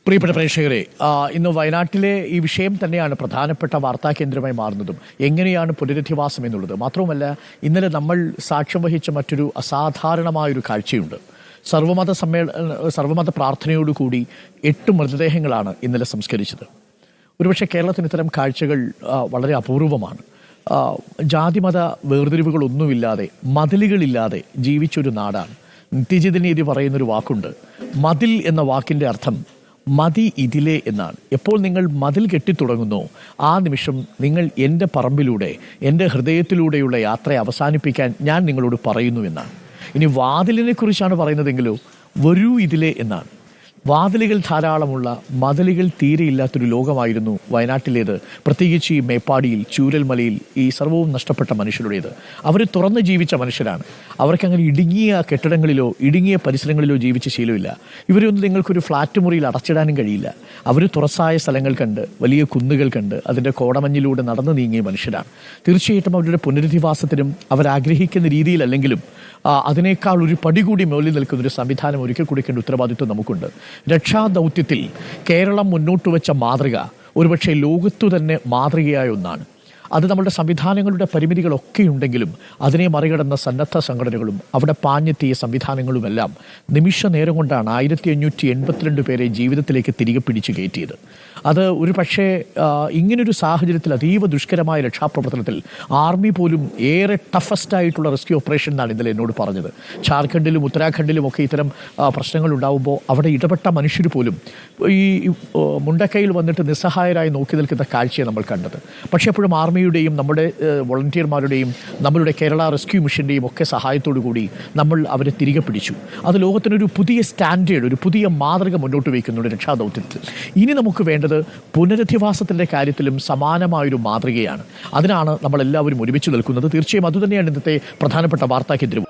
പ്രിയപ്പെട്ട പ്രേക്ഷകരെ, ഇന്ന് വയനാട്ടിലെ ഈ വിഷയം തന്നെയാണ് പ്രധാനപ്പെട്ട വാർത്താ കേന്ദ്രമായി മാറുന്നതും. എങ്ങനെയാണ് പുനരധിവാസം എന്നുള്ളത് മാത്രവുമല്ല, ഇന്നലെ നമ്മൾ സാക്ഷ്യം വഹിച്ച മറ്റൊരു അസാധാരണമായൊരു കാഴ്ചയുണ്ട്. സർവമത പ്രാർത്ഥനയോടുകൂടി 8 മൃതദേഹങ്ങളാണ് ഇന്നലെ സംസ്കരിച്ചത്. ഒരുപക്ഷെ കേരളത്തിന് ഇത്തരം കാഴ്ചകൾ വളരെ അപൂർവമാണ്. ജാതിമത വേർതിരിവുകളൊന്നുമില്ലാതെ, മതിലുകളില്ലാതെ ജീവിച്ചൊരു നാടാണ്. നിത്യജിതനീതി പറയുന്നൊരു വാക്കുണ്ട്. മതിൽ എന്ന വാക്കിൻ്റെ അർത്ഥം മതി ഇതിലെ എന്നാണ്. എപ്പോൾ നിങ്ങൾ മതിൽ കെട്ടിത്തുടങ്ങുന്നോ ആ നിമിഷം നിങ്ങൾ എൻ്റെ പറമ്പിലൂടെ, എൻ്റെ ഹൃദയത്തിലൂടെയുള്ള യാത്ര അവസാനിപ്പിക്കാൻ ഞാൻ നിങ്ങളോട് പറയുന്നു എന്നാണ്. ഇനി വാതിലിനെ കുറിച്ചാണ് പറയുന്നതെങ്കിലോ വരൂ ഇതിലെ എന്നാണ്. വാതിലുകൾ ധാരാളമുള്ള, മതിലുകൾ തീരെയില്ലാത്തൊരു ലോകമായിരുന്നു വയനാട്ടിലേത്. പ്രത്യേകിച്ച് ഈ മേപ്പാടിയിൽ, ചൂരൽമലയിൽ ഈ സർവ്വവും നഷ്ടപ്പെട്ട മനുഷ്യരുടേത്. അവർ തുറന്ന് ജീവിച്ച മനുഷ്യരാണ്. അവർക്കങ്ങനെ ഇടുങ്ങിയ കെട്ടിടങ്ങളിലോ ഇടുങ്ങിയ പരിസരങ്ങളിലോ ജീവിച്ച ശീലമില്ല. ഇവരൊന്നും നിങ്ങൾക്കൊരു ഫ്ലാറ്റ് മുറിയിൽ അടച്ചിടാനും കഴിയില്ല. അവർ തുറസായ സ്ഥലങ്ങൾ കണ്ട്, വലിയ കുന്നുകൾ കണ്ട്, അതിൻ്റെ കോടമഞ്ഞിലൂടെ നടന്നു നീങ്ങിയ മനുഷ്യരാണ്. തീർച്ചയായിട്ടും അവരുടെ പുനരധിവാസത്തിനും അവരാഗ്രഹിക്കുന്ന രീതിയിലല്ലെങ്കിലും അതിനേക്കാൾ ഒരു പടി കൂടി മുകളിൽ നിൽക്കുന്നൊരു സംവിധാനം ഒരുക്കി കൊടുക്കേണ്ട ഉത്തരവാദിത്വം നമുക്കുണ്ട്. രക്ഷാദൗത്യത്തിൽ കേരളം മുന്നോട്ട് വെച്ച മാതൃക ഒരുപക്ഷെ ലോകത്തു തന്നെ മാതൃകയായ ഒന്നാണ്. അത് നമ്മുടെ സംവിധാനങ്ങളുടെ പരിമിതികളൊക്കെ ഉണ്ടെങ്കിലും അതിനെ മറികടന്ന സന്നദ്ധ സംഘടനകളും അവിടെ പാഞ്ഞെത്തിയ സംവിധാനങ്ങളുമെല്ലാം നിമിഷ നേരം കൊണ്ടാണ് 1582 പേരെ ജീവിതത്തിലേക്ക് തിരികെ പിടിച്ചു കയറ്റിയത്. അത് ഒരു പക്ഷേ ഇങ്ങനൊരു സാഹചര്യത്തിൽ അതീവ ദുഷ്കരമായ രക്ഷാപ്രവർത്തനത്തിൽ ആർമി പോലും ഏറെ ടഫസ്റ്റ് ആയിട്ടുള്ള റെസ്ക്യൂ ഓപ്പറേഷൻ എന്നാണ് ഇന്നലെ എന്നോട് പറഞ്ഞത്. ഝാർഖണ്ഡിലും ഉത്തരാഖണ്ഡിലും ഒക്കെ ഇത്തരം പ്രശ്നങ്ങൾ ഉണ്ടാകുമ്പോൾ അവിടെ ഇടപെട്ട മനുഷ്യർ പോലും ഈ മുണ്ടക്കയിൽ വന്നിട്ട് നിസ്സഹായരായി നോക്കി നിൽക്കുന്ന കാഴ്ചയെ നമ്മൾ കണ്ടത്. പക്ഷേ എപ്പോഴും ആർമിയുടെയും നമ്മുടെ വോളണ്ടിയർമാരുടെയും നമ്മളുടെ കേരള റെസ്ക്യൂ മിഷൻ്റെയും ഒക്കെ സഹായത്തോടു കൂടി നമ്മൾ അവരെ തിരികെ പിടിച്ചു. അത് ലോകത്തിനൊരു പുതിയ സ്റ്റാൻഡേർഡ്, ഒരു പുതിയ മാതൃക മുന്നോട്ട് വയ്ക്കുന്നുണ്ട് രക്ഷാദൗത്യത്തിൽ. ഇനി നമുക്ക് വേണ്ടത് പുനരധിവാസത്തിൻ്റെ കാര്യത്തിലും സമാനമായൊരു മാതൃകയാണ്. അതിനാണ് നമ്മളെല്ലാവരും ഒരുമിച്ച് നിൽക്കുന്നത്. തീർച്ചയായും അതുതന്നെയാണ് ഇന്നത്തെ പ്രധാനപ്പെട്ട വാർത്താ കേന്ദ്രം.